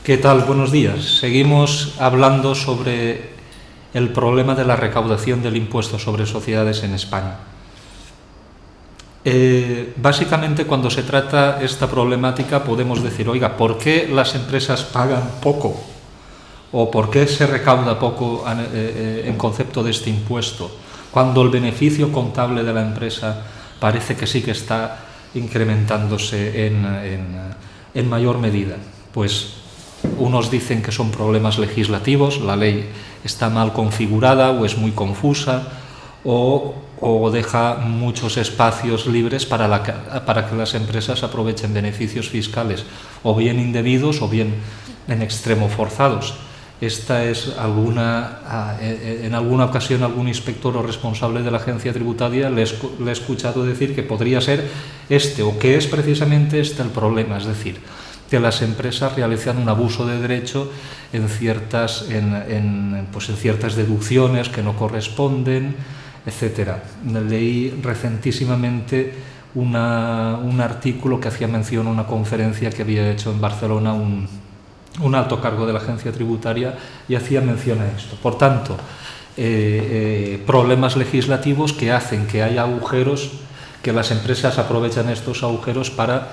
¿Qué tal? Buenos días. Seguimos hablando sobre el problema de la recaudación del impuesto sobre sociedades en España. Básicamente, cuando se trata esta problemática, podemos decir, oiga, ¿por qué las empresas pagan poco? ¿O por qué se recauda poco en concepto de este impuesto? Cuando el beneficio contable de la empresa parece que sí que está incrementándose en mayor medida. Pues unos dicen que son problemas legislativos, la ley está mal configurada o es muy confusa o deja muchos espacios libres para que las empresas aprovechen beneficios fiscales o bien indebidos o bien en extremo forzados. Esta es en alguna ocasión algún inspector o responsable de la agencia tributaria le he escuchado decir que podría ser o que es precisamente el problema, es decir, que las empresas realizan un abuso de derecho en ciertas deducciones que no corresponden, etcétera. Leí recentísimamente un artículo que hacía mención a una conferencia que había hecho en Barcelona un alto cargo de la agencia tributaria y hacía mención a esto. Por tanto, problemas legislativos que hacen que haya agujeros, que las empresas aprovechan estos agujeros para,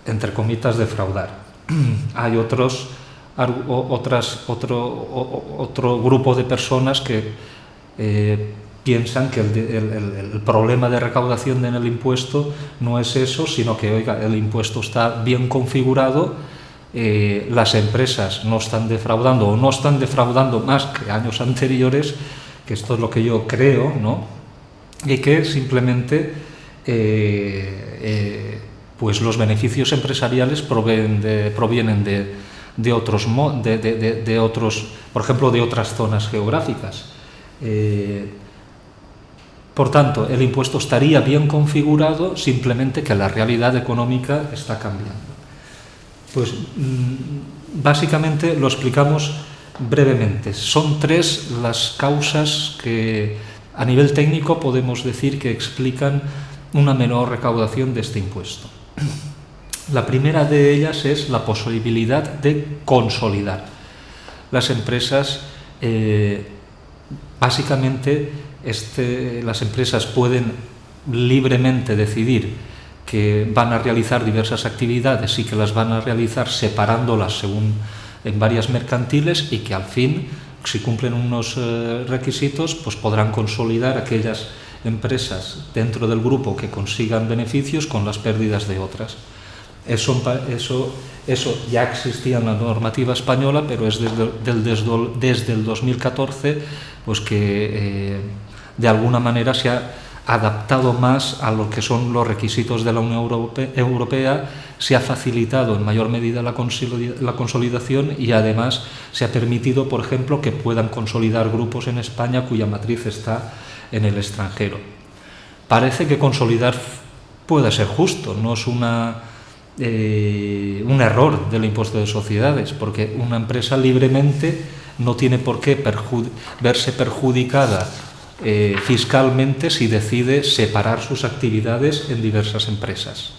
entre comillas, defraudar. Hay otro grupo de personas que piensan que el problema de recaudación en el impuesto no es eso, sino que, oiga, el impuesto está bien configurado, las empresas no están defraudando o no están defraudando más que años anteriores, que esto es lo que yo creo, ¿no? Y que simplemente pues los beneficios empresariales provienen de otros, por ejemplo, de otras zonas geográficas. Por tanto, el impuesto estaría bien configurado, simplemente que la realidad económica está cambiando. Pues básicamente lo explicamos brevemente. Son tres las causas que a nivel técnico podemos decir que explican una menor recaudación de este impuesto. La primera de ellas es la posibilidad de consolidar. Las empresas, básicamente, las empresas pueden libremente decidir que van a realizar diversas actividades y que las van a realizar separándolas en varias mercantiles y que al fin, si cumplen unos requisitos, pues podrán consolidar aquellas empresas dentro del grupo que consigan beneficios con las pérdidas de otras. Eso ya existía en la normativa española, pero es desde el 2014 pues que de alguna manera se ha adaptado más a lo que son los requisitos de la Unión Europea, se ha facilitado en mayor medida la consolidación y además se ha permitido, por ejemplo, que puedan consolidar grupos en España cuya matriz está en el extranjero. Parece que consolidar puede ser justo, no es un error del impuesto de sociedades, porque una empresa libremente no tiene por qué verse perjudicada fiscalmente si decide separar sus actividades en diversas empresas,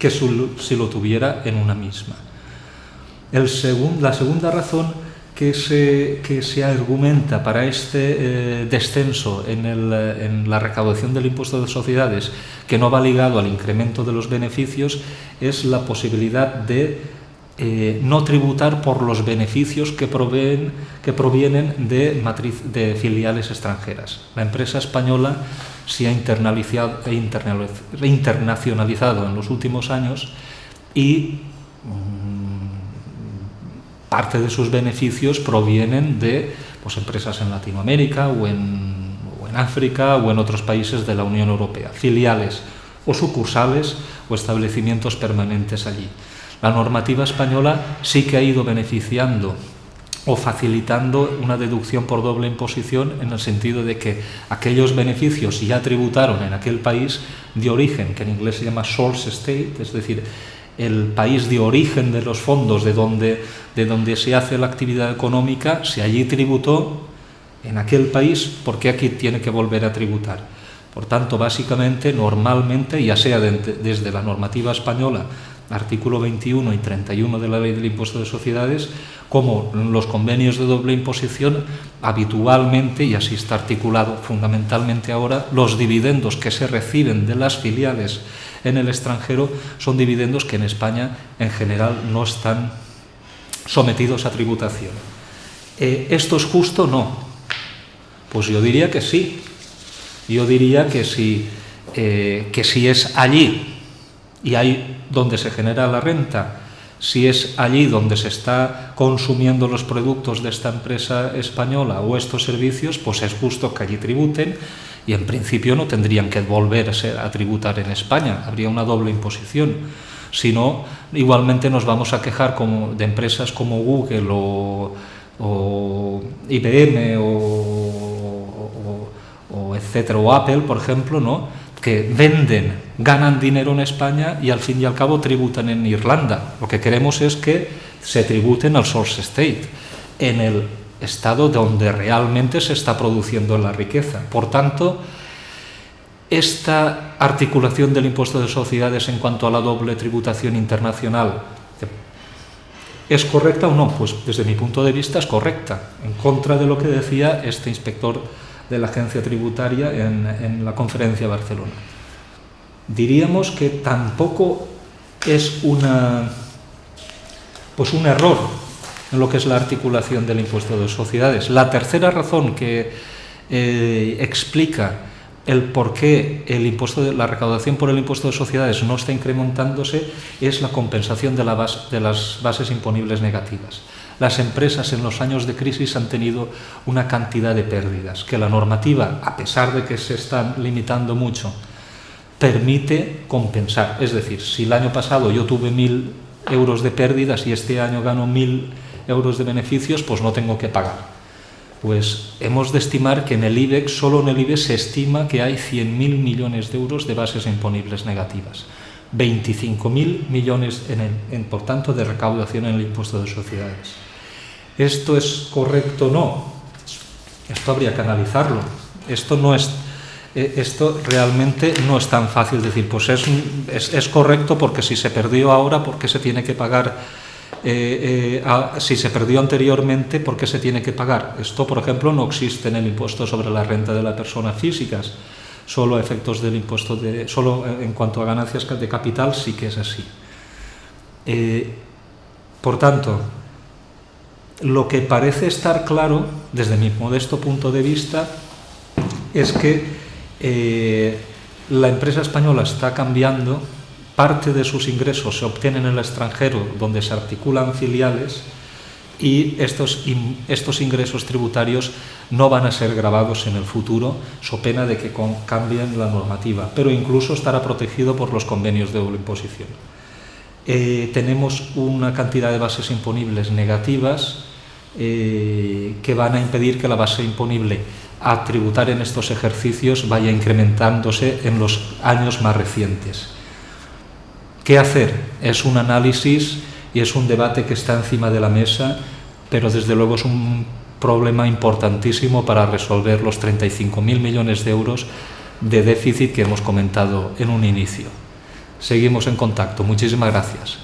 que si lo tuviera en una misma. La segunda razón que se argumenta para este descenso en la recaudación del impuesto de sociedades, que no va ligado al incremento de los beneficios, es la posibilidad de no tributar por los beneficios que provienen de filiales extranjeras. La empresa española se ha internacionalizado en los últimos años y parte de sus beneficios provienen de empresas en Latinoamérica o en África o en otros países de la Unión Europea, filiales o sucursales o establecimientos permanentes allí. La normativa española sí que ha ido beneficiando o facilitando una deducción por doble imposición, en el sentido de que aquellos beneficios ya tributaron en aquel país de origen, que en inglés se llama source state, es decir, el país de origen de los fondos de donde se hace la actividad económica, si allí tributó en aquel país, ¿por qué aquí tiene que volver a tributar? Por tanto, básicamente, normalmente, ya sea desde la normativa española artículo 21 y 31 de la Ley del Impuesto de Sociedades, como los convenios de doble imposición habitualmente, y así está articulado fundamentalmente ahora, los dividendos que se reciben de las filiales en el extranjero son dividendos que en España en general no están sometidos a tributación. ¿Esto es justo? No. Pues yo diría que sí. Yo diría que si es allí y ahí donde se genera la renta, si es allí donde se está consumiendo los productos de esta empresa española o estos servicios, pues es justo que allí tributen y en principio no tendrían que volverse a tributar en España, habría una doble imposición. Si no, igualmente nos vamos a quejar de empresas como Google o IBM o etcétera, o Apple, por ejemplo, ¿no?, que ganan dinero en España y al fin y al cabo tributan en Irlanda. Lo que queremos es que se tributen al source state, en el estado donde realmente se está produciendo la riqueza. Por tanto, esta articulación del impuesto de sociedades en cuanto a la doble tributación internacional, ¿es correcta o no? Pues desde mi punto de vista es correcta, en contra de lo que decía este inspector de la agencia tributaria en la conferencia de Barcelona. Diríamos que tampoco es un error en lo que es la articulación del impuesto de sociedades. La tercera razón que explica el por qué la recaudación por el impuesto de sociedades no está incrementándose es la compensación de las bases imponibles negativas. Las empresas en los años de crisis han tenido una cantidad de pérdidas que la normativa, a pesar de que se están limitando mucho, permite compensar. Es decir, si el año pasado yo tuve 1.000 euros de pérdidas y este año gano 1.000 euros de beneficios, pues no tengo que pagar. Pues hemos de estimar que en el IBEX, solo en el IBEX, se estima que hay 100.000 millones de euros de bases imponibles negativas. 25.000 millones, por tanto, de recaudación en el impuesto de sociedades. ¿Esto es correcto o no? Esto habría que analizarlo. Esto realmente no es tan fácil decir, pues es correcto porque si se perdió ahora, ¿por qué se tiene que pagar? Si se perdió anteriormente, ¿por qué se tiene que pagar? Esto, por ejemplo, no existe en el impuesto sobre la renta de las personas físicas. Solo a efectos del impuesto solo en cuanto a ganancias de capital sí que es así. Por tanto, lo que parece estar claro, desde mi modesto punto de vista, es que la empresa española está cambiando, parte de sus ingresos se obtienen en el extranjero, donde se articulan filiales, y estos ingresos tributarios no van a ser gravados en el futuro, so pena de que cambien la normativa, pero incluso estará protegido por los convenios de doble imposición. Tenemos una cantidad de bases imponibles negativas que van a impedir que la base imponible a tributar en estos ejercicios vaya incrementándose en los años más recientes. ¿Qué hacer? Es un análisis y es un debate que está encima de la mesa, pero desde luego es un problema importantísimo para resolver los 35.000 millones de euros de déficit que hemos comentado en un inicio. Seguimos en contacto. Muchísimas gracias.